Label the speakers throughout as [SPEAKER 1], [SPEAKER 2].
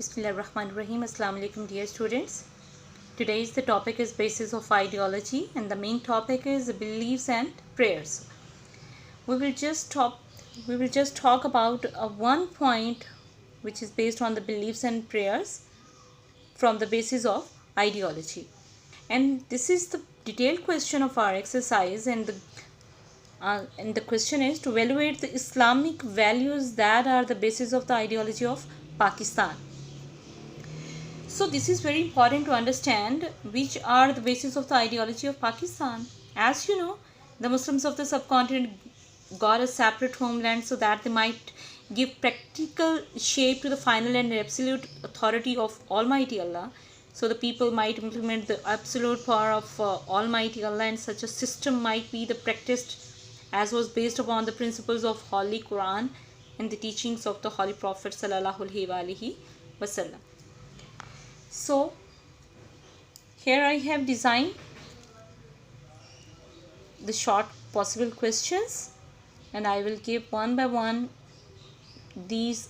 [SPEAKER 1] Bismillahirrahmanirrahim. Assalamu alaikum, dear students. Today's the topic is basis of ideology, and the main topic is beliefs and prayers. We will just talk about one point which is based on the beliefs and prayers from the basis of ideology. And this is the detailed question of our exercise, and the question is to evaluate the Islamic values that are the basis of the ideology of Pakistan. So this is very important to understand which are the basis of the ideology of Pakistan. As you know, the Muslims of the subcontinent got a separate homeland so that they might give practical shape to the final and absolute authority of Almighty Allah. So the people might implement the absolute power of Almighty Allah, and such a system might be the practiced as was based upon the principles of Holy Quran and the teachings of the Holy Prophet Sallallahu Alaihi Wasallam. So here I have designed the short possible questions, and I will give one by one these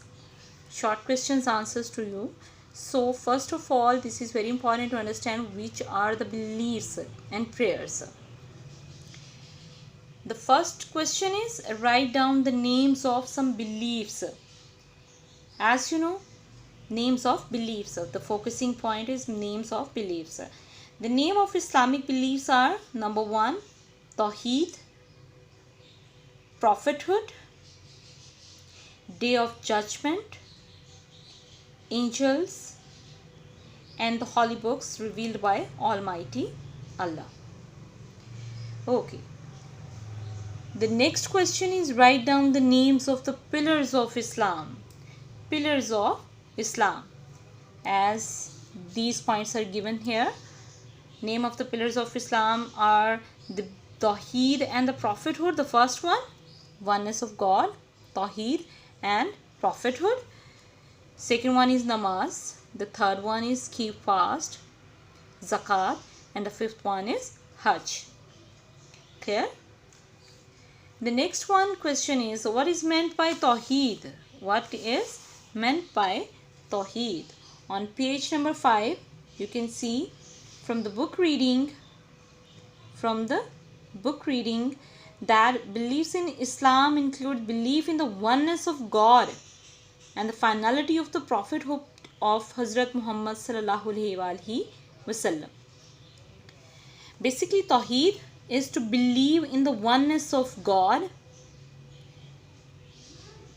[SPEAKER 1] short questions answers to you. So first of all, this is very important to understand which are the beliefs and prayers. The first question is write down the names of some beliefs. As you know, names of beliefs. The focusing point is names of beliefs. The name of Islamic beliefs are: number 1, Tawheed, prophethood, day of judgment, angels, and the holy books revealed by Almighty Allah. Okay. The next question is write down the names of the pillars of Islam. Pillars of Islam, as these points are given here. Name of the pillars of Islam are the Tawheed and the prophethood. The first one, oneness of God, Tawheed and prophethood. Second one is namaz. The third one is keep fast, zakat, and the fifth one is hajj. Clear? The next one question is, what is meant by Tawheed? What is meant by Tawheed? On page number 5, you can see from the book reading that beliefs in Islam include belief in the oneness of God and the finality of the prophethood of Hazrat Muhammad sallallahu alaihi wasallam. Basically, Tawheed is to believe in the oneness of God.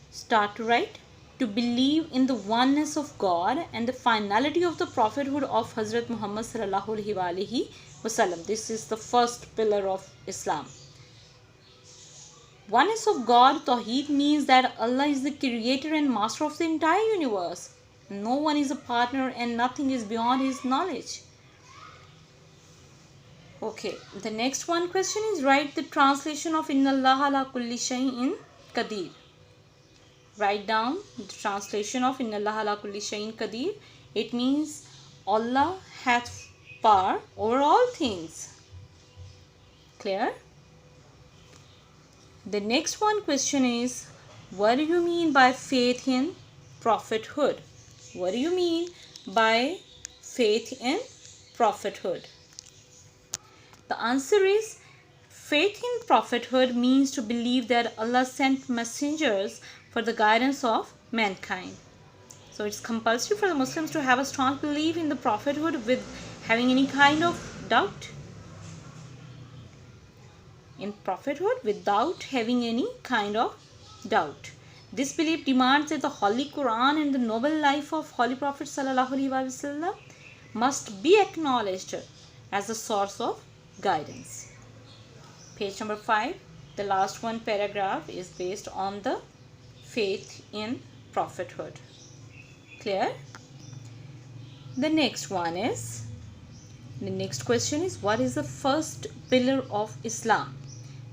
[SPEAKER 1] Start to write. To believe in the oneness of God and the finality of the prophethood of Hazrat Muhammad sallallahu alaihi wasallam. This is the first pillar of Islam. Oneness of God, Tawheed, means that Allah is the creator and master of the entire universe. No one is a partner and nothing is beyond his knowledge. Okay, the next one question is write the translation of Inna Allah ala kulli shay'in qadir. Write down the translation of Inna Allah ala kulli shay'in qadir. It means Allah hath power over all things. Clear? The next one question is, what do you mean by faith in prophethood? What do you mean by faith in prophethood? The answer is, faith in prophethood means to believe that Allah sent messengers for the guidance of mankind. So it's compulsory for the Muslims to have a strong belief in the prophethood with having any kind of doubt. In prophethood without having any kind of doubt. This belief demands that the Holy Quran and the noble life of Holy Prophet Sallallahu Alaihi Wasallam must be acknowledged as the source of guidance. Page number 5, the last one paragraph is based on the faith in prophethood. Clear? The next question is, what is the first pillar of Islam?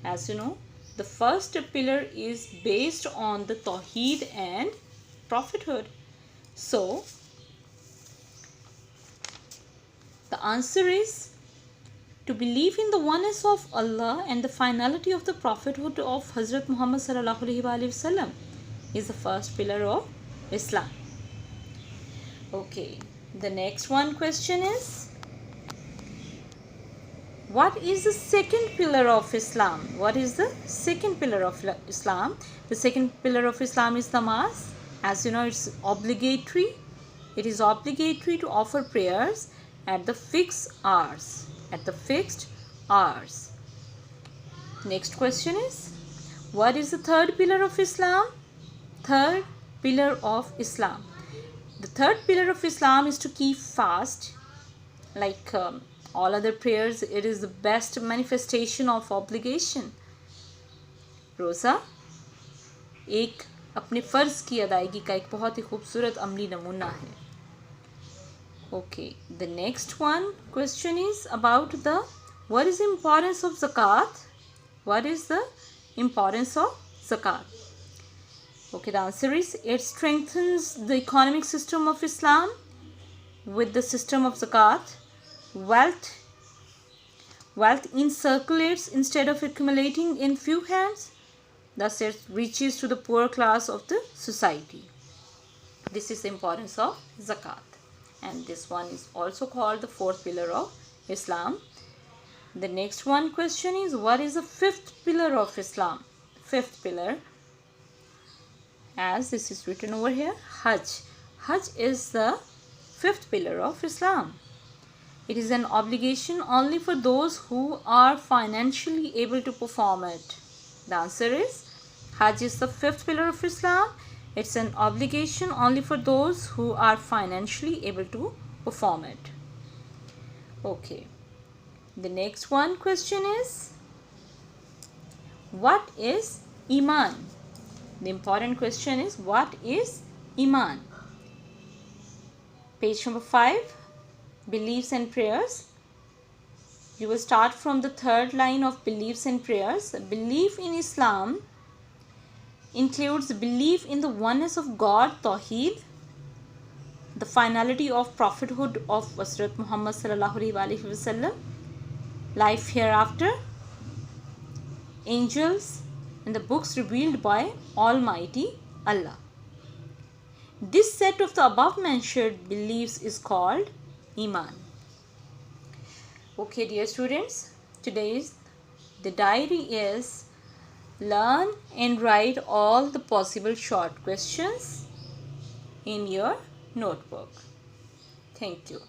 [SPEAKER 1] As you know, the first pillar is based on the Tawheed and prophethood. So the answer is to believe in the oneness of Allah and the finality of the prophethood of Hazrat Muhammad sallallahu alaihi wasallam is the first pillar of Islam. Okay, the next one question is, what is the second pillar of Islam? What is the second pillar of Islam? The second pillar of Islam is namaz. As you know, it's obligatory. It is obligatory to offer prayers at the fixed hours. At the fixed hours. Next question is, what is the third pillar of Islam? Third pillar of Islam. The third pillar of Islam is to keep fast. Like all other prayers, it is the best manifestation of obligation. रोज़ा एक अपने फ़र्ज़ की अदायगी का एक बहुत ही खूबसूरत अमली नमूना है. Okay, the next one question is about what is the importance of zakat? What is the importance of zakat? Okay, the answer is, it strengthens the economic system of Islam. With the system of zakat, wealth circulates instead of accumulating in few hands. Thus it reaches to the poor class of the society. This is the importance of zakat. And this one is also called the fourth pillar of Islam. The next one question is, what is the fifth pillar of Islam? Fifth pillar, as this is written over here, Hajj. Hajj is the fifth pillar of Islam. It is an obligation only for those who are financially able to perform it. The answer is, Hajj is the fifth pillar of Islam. It's an obligation only for those who are financially able to perform it. Okay. The next one question is, what is Iman? The important question is, what is Iman? Page number 5, beliefs and prayers. You will start from the third line of beliefs and prayers. Belief in Islam includes belief in the oneness of God, Tawheed, the finality of prophethood of Hazrat Muhammad sallallahu alaihi wasallam, life hereafter, angels, and the books revealed by Almighty Allah. This set of the above mentioned beliefs is called Iman. Okay, dear students, today's the diary is learn and write all the possible short questions in your notebook. Thank you.